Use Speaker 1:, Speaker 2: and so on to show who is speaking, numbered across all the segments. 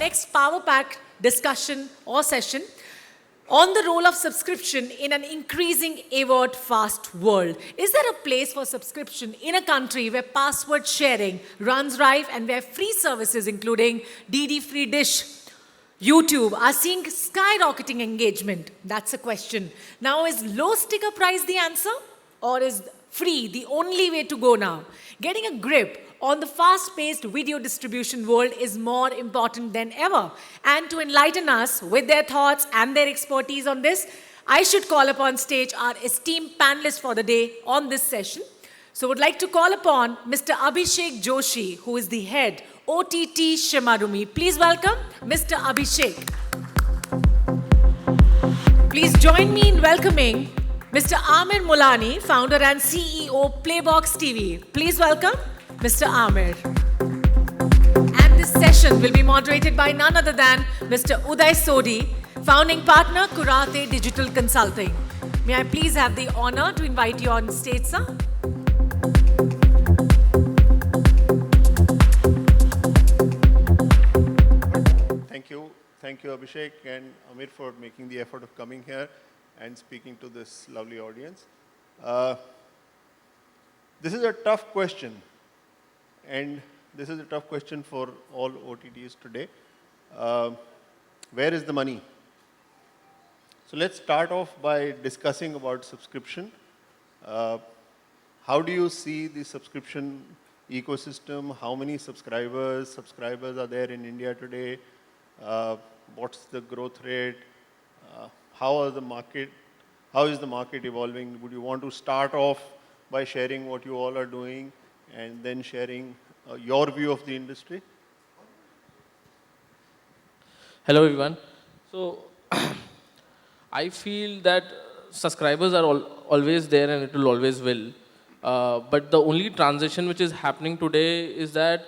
Speaker 1: next power-packed discussion or session on the role of subscription in an increasing AVOD fast world. Is there a place for subscription in a country where password sharing runs rife and where free services including DD free dish, YouTube are seeing skyrocketing engagement? That's a question. Now, is low sticker price the answer? Or is free the only way to go now? Getting a grip on the fast-paced video distribution world is more important than ever. And to enlighten us with their thoughts and their expertise on this, I should call upon stage our esteemed panelists for the day on this session. So I would like to call upon Mr. Abhishek Joshi, who is the head OTT ShemarooME. Please welcome Mr. Abhishek. Please join me in welcoming Mr. Aamir Mulani, founder and CEO PlayboxTV. Please welcome Mr. Aamir. And this session will be moderated by none other than Mr. Uday Sodhi, founding partner Kurate Digital Consulting. May I please have the honor to invite you on stage, sir?
Speaker 2: Thank you, Abhishek and Aamir, for making the effort of coming here and speaking to this lovely audience. This is a tough question, and this is a tough question for all OTTs today. Where is the money? So let's start off by discussing about subscription. How do you see the subscription ecosystem? How many subscribers are there in India today? What's the growth rate? How is the market evolving? Would you want to start off by sharing what you all are doing and then sharing your view of the industry?
Speaker 3: Hello everyone. So I feel that subscribers are always there and it will always will. But the only transition which is happening today is that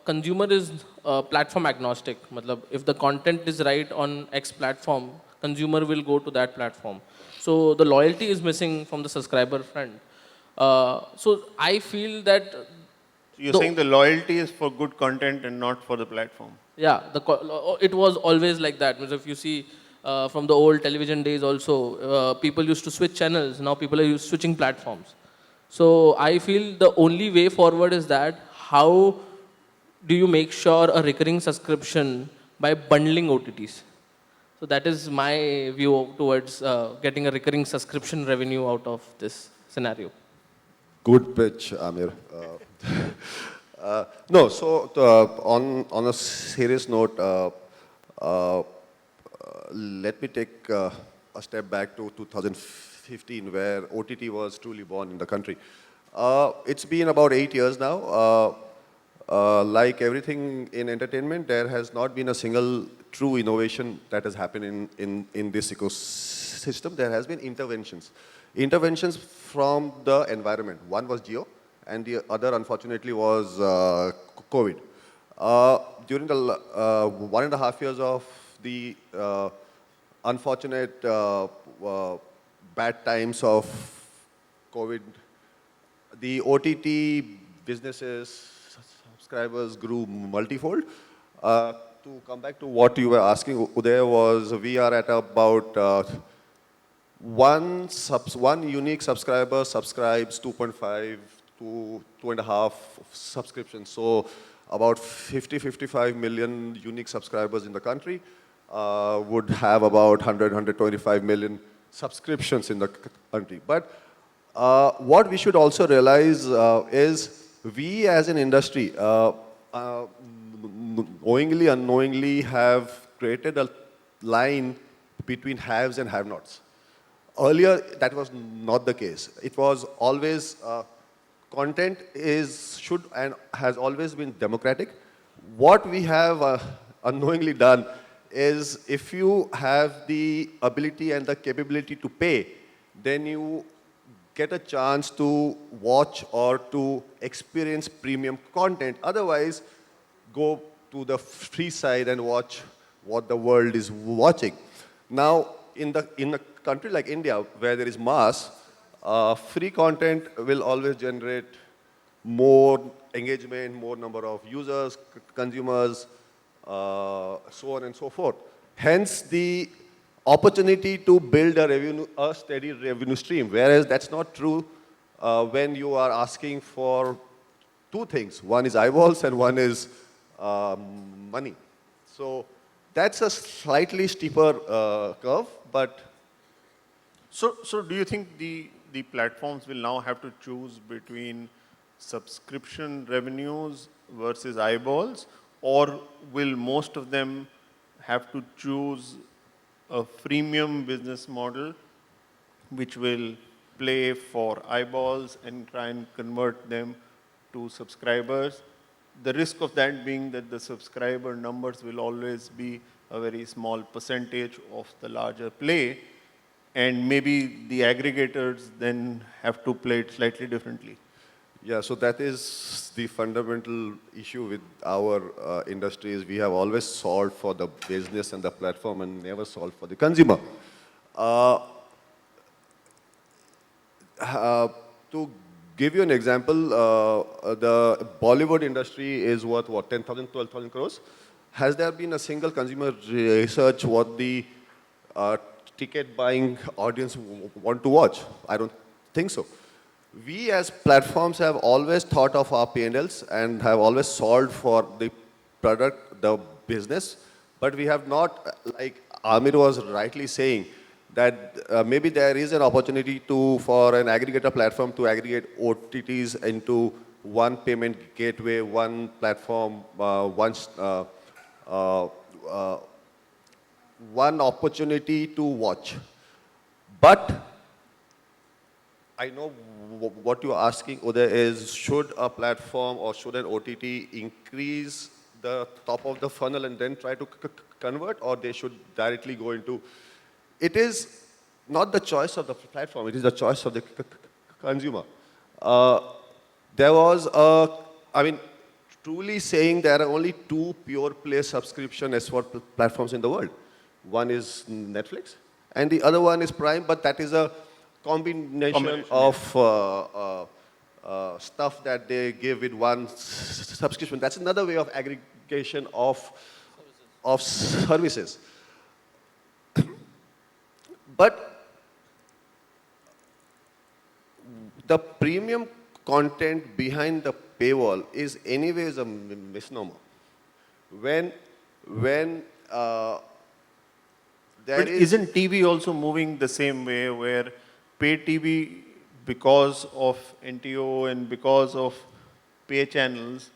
Speaker 3: consumer is platform agnostic. Matlab, if the content is right on X platform, consumer will go to that platform. So the loyalty is missing from the subscriber front. So I feel that...
Speaker 2: You're saying the loyalty is for good content and not for the platform?
Speaker 3: Yeah, it was always like that. If you see from the old television days also, people used to switch channels. Now people are switching platforms. So I feel the only way forward is that how do you make sure a recurring subscription by bundling OTTs? So that is my view towards getting a recurring subscription revenue out of this scenario.
Speaker 4: Good pitch, Aamir. No, so on a serious note, let me take a step back to 2015 where OTT was truly born in the country. It's been about 8 years now. Like everything in entertainment, there has not been a single true innovation that has happened in this ecosystem. There has been interventions. Interventions from the environment. One was Geo, and the other, unfortunately, was COVID. During the 1.5 years of the unfortunate bad times of COVID, the OTT businesses, subscribers grew multifold. To come back to what you were asking, Uday, was we are at about one unique subscriber subscribes 2.5 to 2.5 subscriptions. So about 55 million unique subscribers in the country would have about 125 million subscriptions in the country. But what we should also realize is we as an industry, knowingly, unknowingly have created a line between haves and have-nots. Earlier, that was not the case. It was always, content should and has always been democratic. What we have unknowingly done is if you have the ability and the capability to pay, then you get a chance to watch or to experience premium content. Otherwise, go to the free side and watch what the world is watching. Now, in a country like India, where there is mass, free content will always generate more engagement, more number of users, consumers, so on and so forth. Hence, the opportunity to build a steady revenue stream, whereas that's not true when you are asking for two things. One is eyeballs and one is money. So that's a slightly steeper curve, but
Speaker 2: So do you think the platforms will now have to choose between subscription revenues versus eyeballs, or will most of them have to choose a freemium business model which will play for eyeballs and try and convert them to subscribers? The risk of that being that the subscriber numbers will always be a very small percentage of the larger play, and maybe the aggregators then have to play it slightly differently.
Speaker 4: yeah, so that is the fundamental issue with our industry is we have always solved for the business and the platform and never solved for the consumer. Uh, to give you an example, the Bollywood industry is worth what, 10,000, 12,000 crores? Has there been a single consumer research what the ticket buying audience want to watch? I don't think so. We as platforms have always thought of our P&Ls and have always solved for the product, the business, but we have not, like Aamir was rightly saying, that maybe there is an opportunity for an aggregator platform to aggregate OTTs into one payment gateway, one platform, one opportunity to watch. But I know what you're asking, Uday, is should a platform or should an OTT increase the top of the funnel and then try to convert, or they should directly go into... It is not the choice of the platform, it is the choice of the consumer. There was truly saying there are only two pure play subscription SVOD platforms in the world. One is Netflix, and the other one is Prime, but that is a combination of stuff that they give with one subscription. That's another way of aggregation of services. But the premium content behind the paywall is anyways a misnomer. When there
Speaker 2: But isn't TV also moving the same way, where pay TV, because of NTO and because of pay channels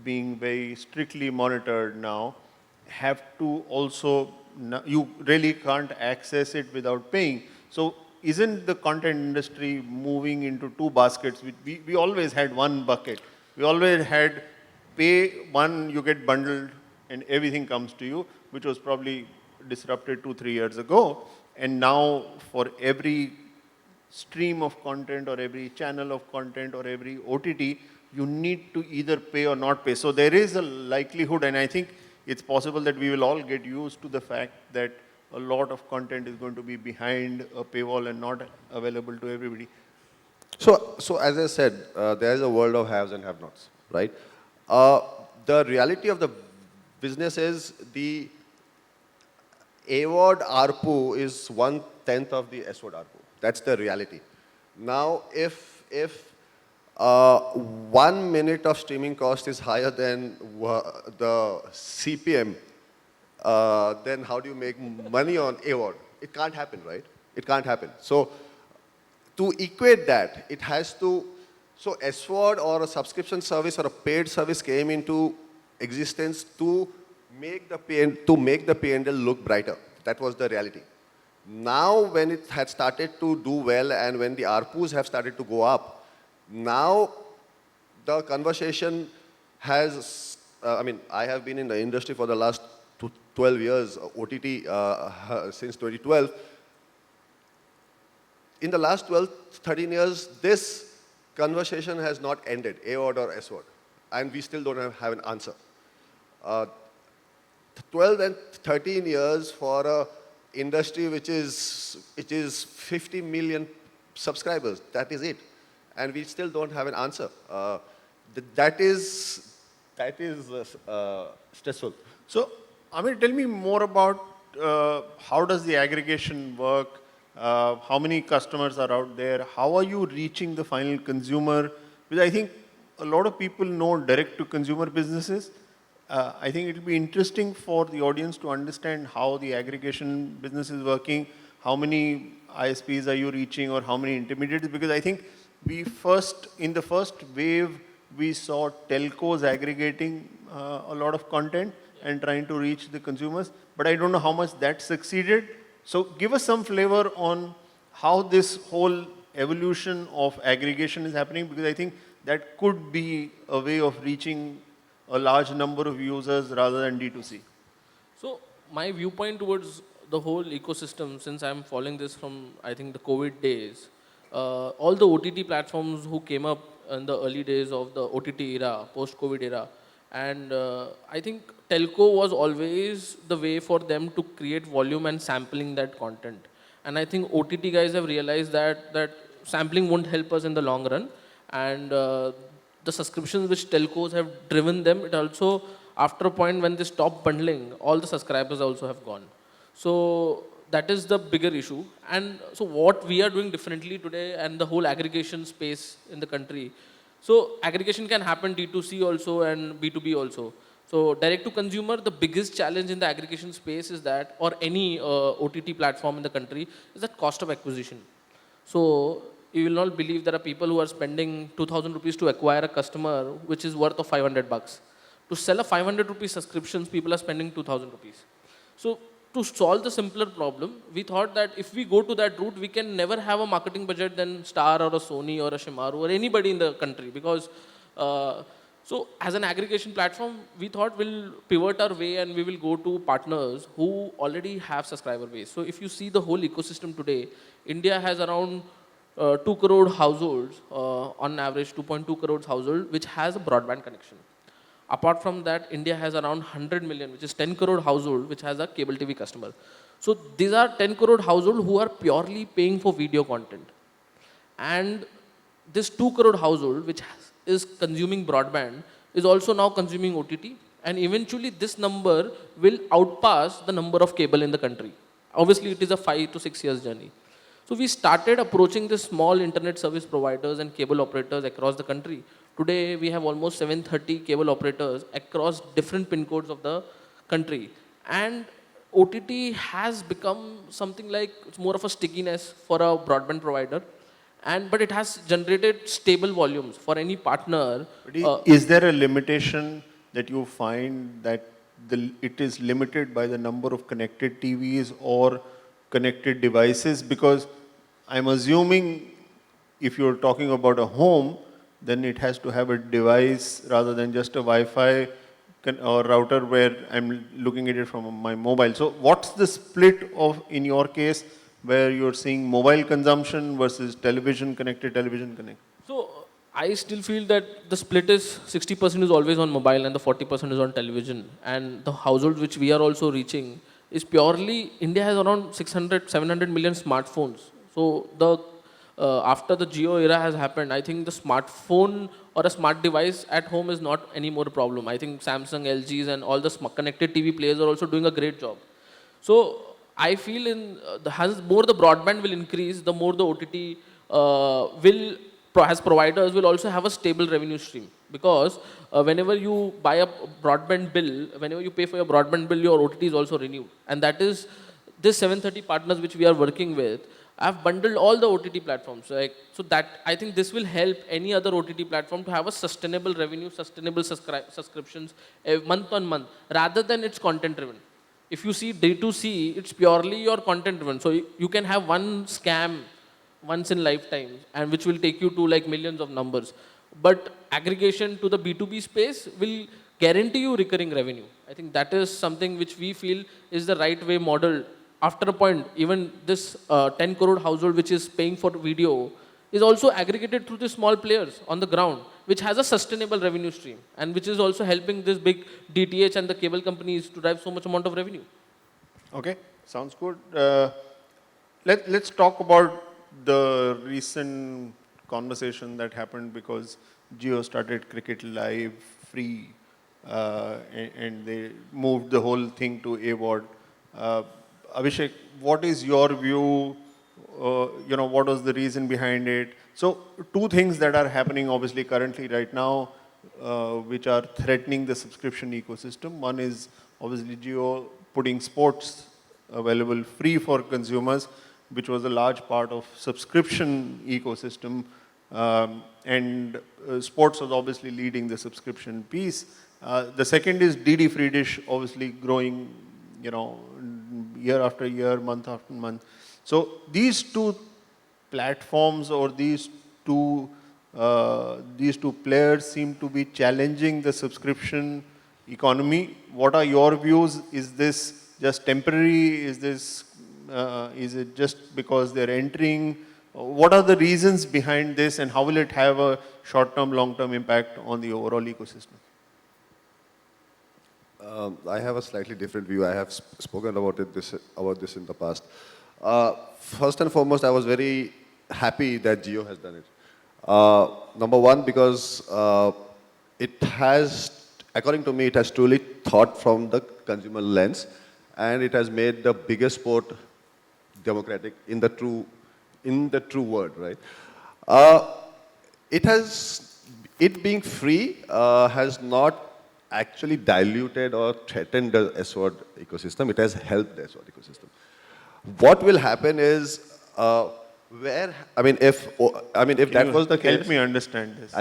Speaker 2: being very strictly monitored now, have to also, you really can't access it without paying. So isn't the content industry moving into two baskets? We always had one bucket. We always had pay one, you get bundled and everything comes to you, which was probably disrupted 2-3 years ago. And now for every stream of content or every channel of content or every OTT, you need to either pay or not pay. So there is a likelihood, and I think it's possible that we will all get used to the fact that a lot of content is going to be behind a paywall and not available to everybody.
Speaker 4: So as I said, there is a world of haves and have-nots, right? The reality of the business is the AVOD ARPU is 1/10 of the SVOD ARPU. That's the reality. Now, if 1 minute of streaming cost is higher than the CPM, then how do you make money on AVOD? It can't happen, right? It can't happen. So to equate that, it has to, so SVOD or a subscription service or a paid service came into existence to make the P&L look brighter. That was the reality. Now, when it had started to do well and when the ARPUs have started to go up, now the conversation has, I have been in the industry for the last 12 years, OTT since 2012. In the last 12, 13 years, this conversation has not ended, AVOD or SVOD, and we still don't have an answer. 12 and 13 years for an industry which is 50 million subscribers, that is it. And we still don't have an answer. That is stressful.
Speaker 2: So Aamir, tell me more about how does the aggregation work? How many customers are out there? How are you reaching the final consumer? Because I think a lot of people know direct-to-consumer businesses. I think it will be interesting for the audience to understand how the aggregation business is working. How many ISPs are you reaching, or how many intermediaries? Because I think in the first wave, we saw telcos aggregating a lot of content and trying to reach the consumers. But I don't know how much that succeeded. So give us some flavor on how this whole evolution of aggregation is happening, because I think that could be a way of reaching a large number of users rather than D2C.
Speaker 3: So my viewpoint towards the whole ecosystem, since I'm following this from, I think, the COVID days, all the OTT platforms who came up in the early days of the OTT era, post-COVID era, and I think telco was always the way for them to create volume and sampling that content. And I think OTT guys have realized that sampling won't help us in the long run. And the subscriptions which telcos have driven them, it also, after a point when they stop bundling, all the subscribers also have gone. So that is the bigger issue. And so what we are doing differently today, and the whole aggregation space in the country. So aggregation can happen D2C also and B2B also. So direct to consumer, the biggest challenge in the aggregation space is that, or any OTT platform in the country, is that cost of acquisition. So you will not believe there are people who are spending 2,000 rupees to acquire a customer, which is worth of 500 bucks. To sell a 500 rupees subscriptions, people are spending 2,000 rupees. So to solve the simpler problem, we thought that if we go to that route, we can never have a marketing budget than Star or a Sony or a Shemaroo or anybody in the country, because so as an aggregation platform, we thought we'll pivot our way and we will go to partners who already have subscriber base. So if you see the whole ecosystem today, India has around 2 crore households, on average 2.2 crores household, which has a broadband connection. Apart from that, India has around 100 million, which is 10 crore household, which has a cable TV customer. So these are 10 crore household who are purely paying for video content. And this 2 crore household, which is consuming broadband, is also now consuming OTT. And eventually this number will outpass the number of cable in the country. Obviously, it is a 5 to 6 years journey. So we started approaching the small internet service providers and cable operators across the country. Today, we have almost 730 cable operators across different pin codes of the country. And OTT has become something like, it's more of a stickiness for a broadband provider. But it has generated stable volumes for any partner.
Speaker 2: Is there a limitation that you find that it is limited by the number of connected TVs or connected devices? Because I'm assuming if you're talking about a home, then it has to have a device rather than just a Wi-Fi or router where I'm looking at it from my mobile. So what's the split of, in your case, where you're seeing mobile consumption versus connected television connect?
Speaker 3: So I still feel that the split is 60% is always on mobile and the 40% is on television. And the households which we are also reaching is purely, India has around 600, 700 million smartphones. So after the Jio era has happened, I think the smartphone or a smart device at home is not any more a problem. I think Samsung, LGs and all the connected TV players are also doing a great job. So I feel as more the broadband will increase, the more the OTT as providers will also have a stable revenue stream. Because whenever you buy a broadband bill, whenever you pay for your broadband bill, your OTT is also renewed. And that is this 730 partners which we are working with. I've bundled all the OTT platforms. So that I think this will help any other OTT platform to have a sustainable revenue, sustainable subscriptions month on month, rather than it's content driven. If you see D2C, it's purely your content driven. So you can have one scam once in lifetime, and which will take you to like millions of numbers. But aggregation to the B2B space will guarantee you recurring revenue. I think that is something which we feel is the right way model. After a point, even this 10 crore household which is paying for video is also aggregated through the small players on the ground, which has a sustainable revenue stream and which is also helping this big DTH and the cable companies to drive so much amount of revenue.
Speaker 2: Okay, sounds good. Let's talk about the recent conversation that happened because Jio started Cricket Live free and they moved the whole thing to AVOD. Abhishek, what is your view? What was the reason behind it? So two things that are happening obviously currently right now, which are threatening the subscription ecosystem. One is obviously Jio putting sports available free for consumers, which was a large part of subscription ecosystem. And sports was obviously leading the subscription piece. The second is DD Free Dish, obviously growing, year after year, month after month. So these two platforms or these two players seem to be challenging the subscription economy. What are your views? Is this just temporary? Is it just because they're entering? What are the reasons behind this, and how will it have a short-term, long-term impact on the overall ecosystem?
Speaker 4: I have a slightly different view. I have spoken about this in the past. First and foremost, I was very happy that Jio has done it. Number one, because it has, according to me, it has truly thought from the consumer lens, and it has made the biggest sport democratic in the true word, right? It being free has not actually diluted or threatened the SWOD ecosystem. It has helped the SWOD ecosystem. What will happen is, if that was the case,
Speaker 2: help me understand this.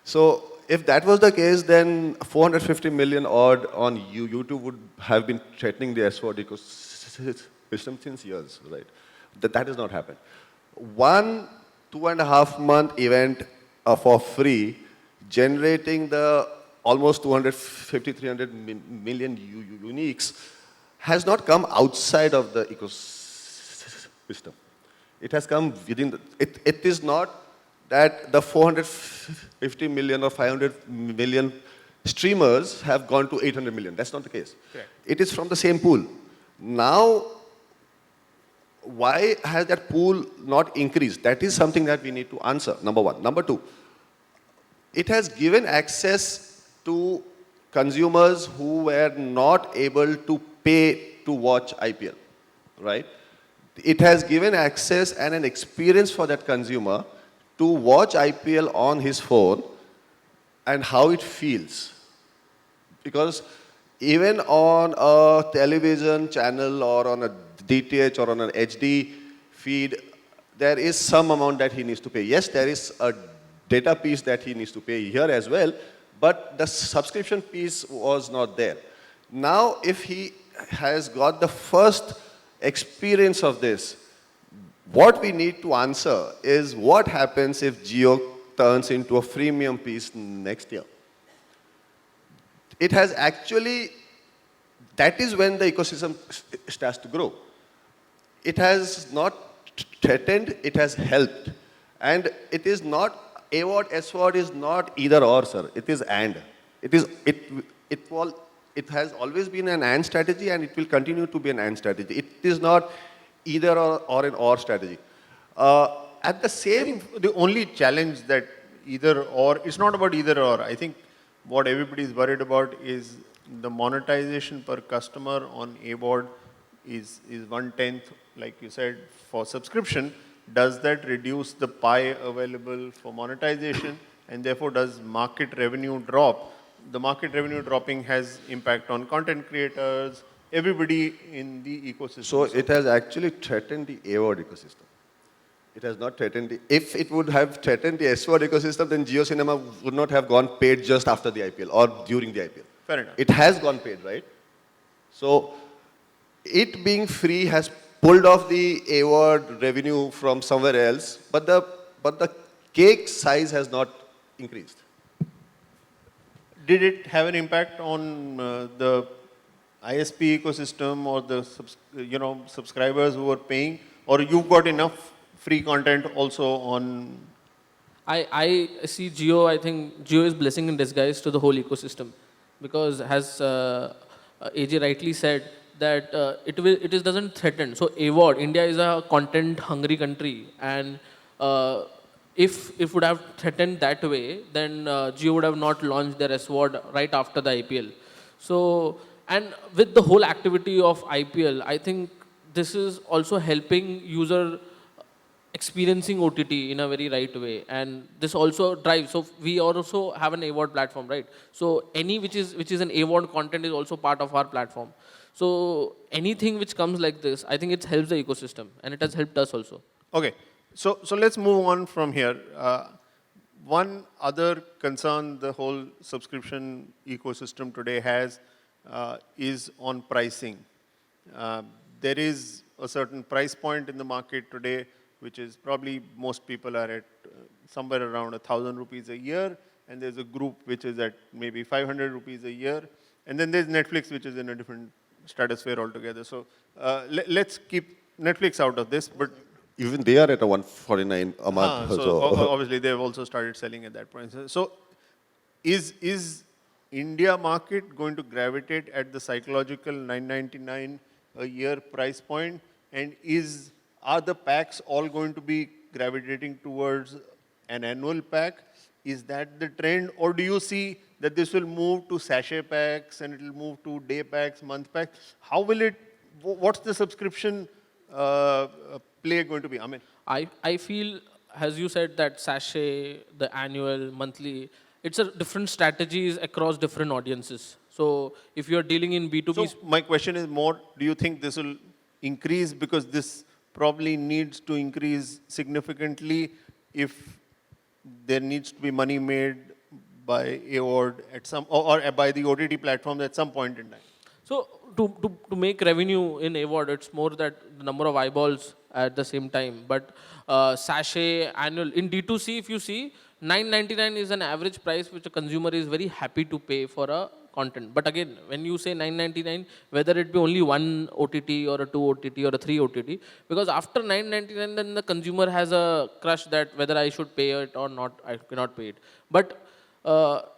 Speaker 4: So if that was the case, then 450 million odd on YouTube would have been threatening the SWOD ecosystem since years, right? That has not happened. 2.5 month event for free, generating the almost 250, 300 million uniques, has not come outside of the ecosystem. It has come within it is not that the 450 million or 500 million streamers have gone to 800 million. That's not the case.
Speaker 2: Correct.
Speaker 4: It is from the same pool. Now, why has that pool not increased? That is something that we need to answer, number one. Number two, it has given access to consumers who were not able to pay to watch IPL, right? It has given access and an experience for that consumer to watch IPL on his phone and how it feels. Because even on a television channel or on a DTH or on an HD feed, there is some amount that he needs to pay. Yes, there is a data piece that he needs to pay here as well, but the subscription piece was not there. Now, if he has got the first experience of this, what we need to answer is what happens if Jio turns into a freemium piece next year. It has actually, that is when the ecosystem starts to grow. It has not threatened, it has helped. And it is not, AVOD, SWOD is not either or, sir. It is and. It has always been an and strategy, and it will continue to be an and strategy. It is not either or an or strategy. At the same...
Speaker 2: The only challenge that either or, it's not about either or. I think what everybody is worried about is the monetization per customer on AVOD is 1/10, like you said, for subscription. Does that reduce the pie available for monetization, and therefore does market revenue drop? The market revenue dropping has impact on content creators, everybody in the ecosystem.
Speaker 4: So it has actually threatened the AVOD ecosystem. It has not threatened the... If it would have threatened the SWOD ecosystem, then Jio Cinema would not have gone paid just after the IPL or during the IPL.
Speaker 2: Fair enough.
Speaker 4: It has gone paid, right? So it being free has pulled off the AVOD revenue from somewhere else, but the cake size has not increased.
Speaker 2: Did it have an impact on the ISP ecosystem or the subscribers who were paying, or you've got enough free content also on?
Speaker 3: I see Jio, I think Jio is blessing in disguise to the whole ecosystem, because as AJ rightly said, that it doesn't threaten. So AVOD, India is a content hungry country, and if would have threatened that way, then Jio would have not launched their SWOD right after the IPL. So, and with the whole activity of IPL, I think this is also helping user experiencing OTT in a very right way, and this also drives. So we also have an AVOD platform, right? So any which is an AVOD content is also part of our platform. So anything which comes like this, I think it helps the ecosystem, and it has helped us also.
Speaker 2: Okay, so let's move on from here. One other concern the whole subscription ecosystem today has is on pricing. There is a certain price point in the market today, which is probably most people are at somewhere around 1,000 rupees a year, and there's a group which is at maybe 500 rupees a year, and then there's Netflix, which is in a different stratosphere altogether. So let's keep Netflix out of this, but
Speaker 4: Even they are at a 149 a month.
Speaker 2: so obviously they've also started selling at that point. So is India market going to gravitate at the psychological 999 a year price point, and are the packs all going to be gravitating towards an annual pack? Is that the trend, or do you see that this will move to sachet packs and it will move to day packs, month packs? How will it? What's the subscription play going to be? Aamir?
Speaker 3: I feel, as you said, that sachet, the annual, monthly, it's a different strategies across different audiences. So if you're dealing in B2B,
Speaker 2: So my question is more, do you think this will increase, because this probably needs to increase significantly if there needs to be money made by AVOD at some, or by the OTT platforms at some point in time?
Speaker 3: so to make revenue in AVOD, it's more that the number of eyeballs at the same time. But sachet, annual, in D2C, if you see, 999 is an average price which a consumer is very happy to pay for a content. But again, when you say 999, whether it be only one OTT or a two OTT or a three OTT, because after 999, then the consumer has a crush that whether I should pay it or not, I cannot pay it. But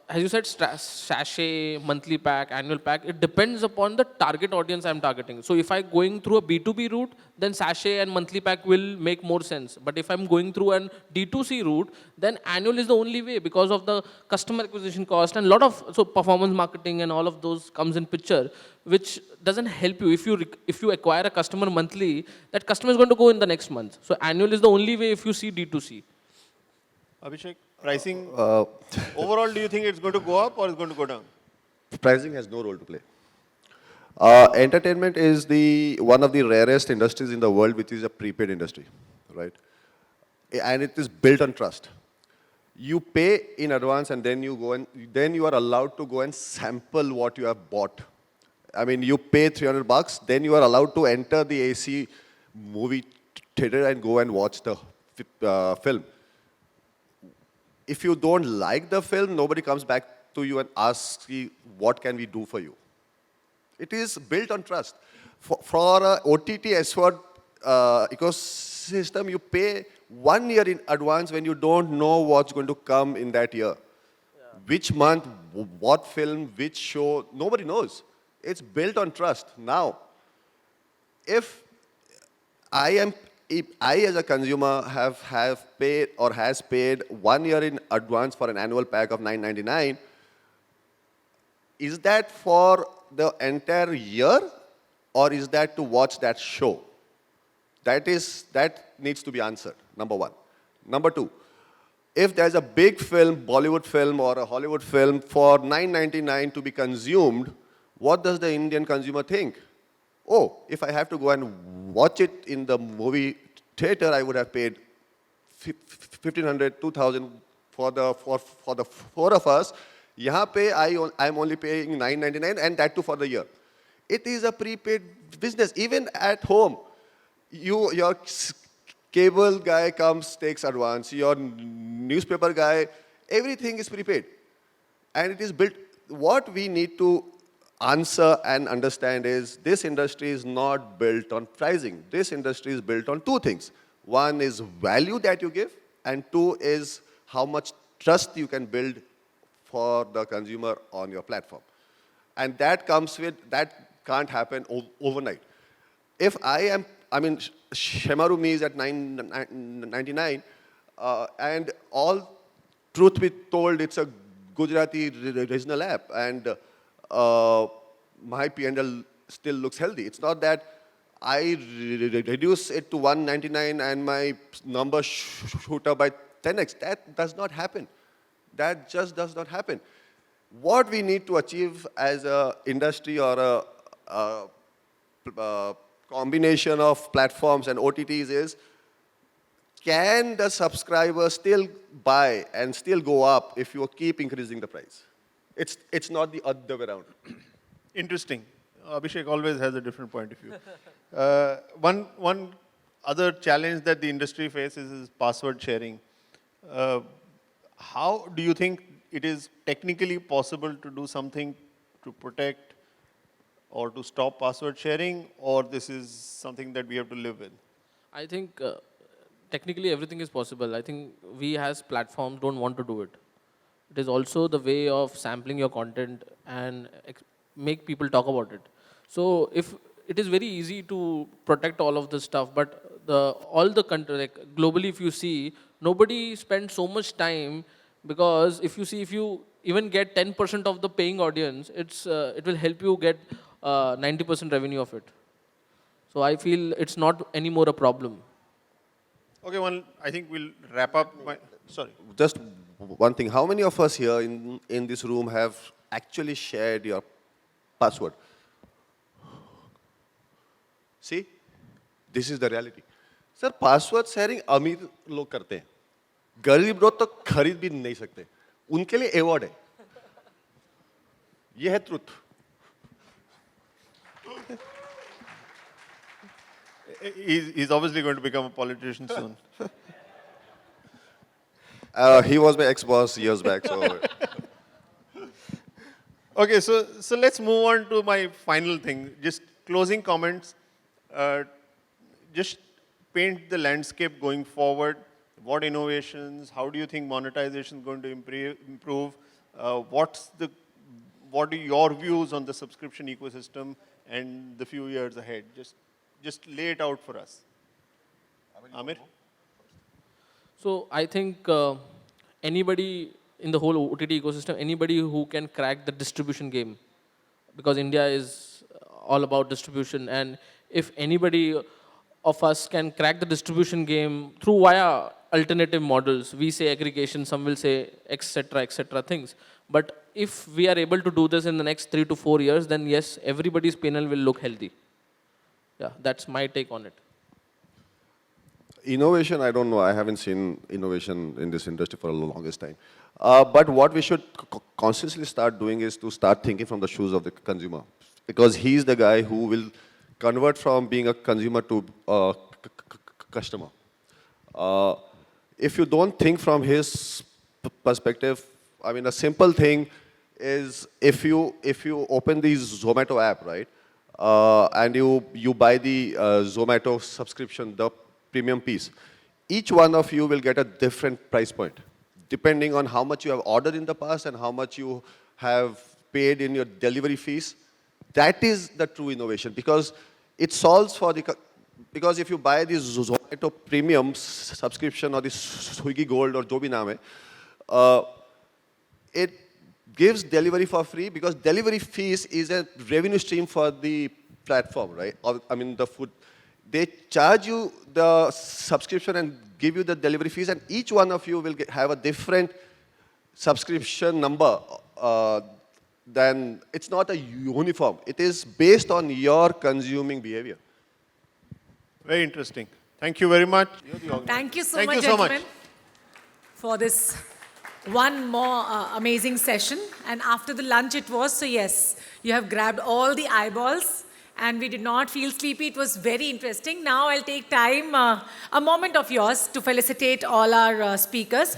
Speaker 3: as you said, sachet, monthly pack, annual pack, it depends upon the target audience I'm targeting. So if I'm going through a B2B route, then sachet and monthly pack will make more sense. But if I'm going through an D2C route, then annual is the only way, because of the customer acquisition cost and a lot of performance marketing and all of those comes in picture, which doesn't help you. If you acquire a customer monthly, that customer is going to go in the next month. So annual is the only way if you see D2C.
Speaker 2: Abhishek, pricing, overall, do you think it's going to go up or it's going to go down?
Speaker 4: Pricing has no role to play. Entertainment is one of the rarest industries in the world which is a prepaid industry, right? And it is built on trust. You pay in advance and then then you are allowed to go and sample what you have bought. I mean, you pay $300, then you are allowed to enter the AC movie theater and go and watch the film. If you don't like the film, nobody comes back to you and asks you, what can we do for you? It is built on trust. For a OTT SWOT ecosystem, you pay 1 year in advance when you don't know what's going to come in that year. Yeah. Which month, what film, which show, nobody knows. It's built on trust. Now, if I as a consumer have paid or has paid 1 year in advance for an annual pack of $999, is that for the entire year or is that to watch that show? That needs to be answered, number one. Number two, if there's a big film, Bollywood film or a Hollywood film for $999 to be consumed, what does the Indian consumer think? Oh, if I have to go and watch it in the movie theater, I would have paid $1,500, $2,000 for the four of us. Yahan pe I'm only paying $999, and that too for the year. It is a prepaid business. Even at home, your cable guy comes, takes advance. Your newspaper guy, everything is prepaid, and it is built. What we need to answer and understand is this industry is not built on pricing. This industry is built on two things. One is value that you give, and two is how much trust you can build for the consumer on your platform. And that can't happen overnight. If ShemarooME is at $9.99, And all truth be told, it's a Gujarati regional app, and my P&L still looks healthy. It's not that I reduce it to 199 and my number shoot up by 10x. That does not happen. That just does not happen. What we need to achieve as an industry or a combination of platforms and OTTs is, can the subscriber still buy and still go up if you keep increasing the price? It's not the other way around.
Speaker 2: Interesting. Abhishek always has a different point of view. One other challenge that the industry faces is password sharing. How do you think it is technically possible to do something to protect or to stop password sharing, or this is something that we have to live with?
Speaker 3: I think technically everything is possible. I think we as platforms don't want to do it. It is also the way of sampling your content and make people talk about it. So if it is very easy to protect all of this stuff, but all the country, like globally, if you see, nobody spends so much time, because if you even get 10% of the paying audience, it will help you get 90% revenue of it. So I feel it's not anymore a problem.
Speaker 2: Okay, well, I think we'll wrap up. Sorry.
Speaker 4: Just one thing. How many of us here in this room have actually shared your password? See, this is the reality. Sir, password sharing अमीर लोग करते हैं. गरीब लोग तो खरीद भी नहीं सकते. उनके लिए award है. ये है truth.
Speaker 2: He's obviously going to become a politician soon.
Speaker 4: He was my ex-boss years back. So.
Speaker 2: Okay, so let's move on to my final thing. Just closing comments. Just paint the landscape going forward. What innovations? How do you think monetization is going to improve? What are your views on the subscription ecosystem and the few years ahead? Just lay it out for us. Aamir?
Speaker 3: So I think anybody in the whole OTT ecosystem, anybody who can crack the distribution game, because India is all about distribution, and if anybody of us can crack the distribution game through via alternative models, we say aggregation, some will say etc. things. But if we are able to do this in the next 3 to 4 years, then yes, everybody's panel will look healthy. Yeah, that's my take on it.
Speaker 4: Innovation, I don't know. I haven't seen innovation in this industry for the longest time. But what we should constantly start doing is to start thinking from the shoes of the consumer. Because he's the guy who will convert from being a consumer to a customer. If you don't think from his perspective, I mean, a simple thing is if you open the Zomato app, right, and you buy the Zomato subscription, the premium piece, each one of you will get a different price point, depending on how much you have ordered in the past and how much you have paid in your delivery fees. That is the true innovation, because it solves for because if you buy the Zomato premium subscription or the Swiggy Gold or jo bhi naam hai, it gives delivery for free, because delivery fees is a revenue stream for the platform, right? I mean, the food. They charge you the subscription and give you the delivery fees, and each one of you will have a different subscription number. Then it's not a uniform. It is based on your consuming behavior.
Speaker 2: Very interesting. Thank you very much.
Speaker 1: Thank you so
Speaker 2: Thank
Speaker 1: much,
Speaker 2: you so
Speaker 1: gentlemen,
Speaker 2: much.
Speaker 1: for this one more amazing session. And after the lunch it was, so yes, you have grabbed all the eyeballs and we did not feel sleepy. It was very interesting. Now I'll take time, a moment of yours to felicitate all our speakers.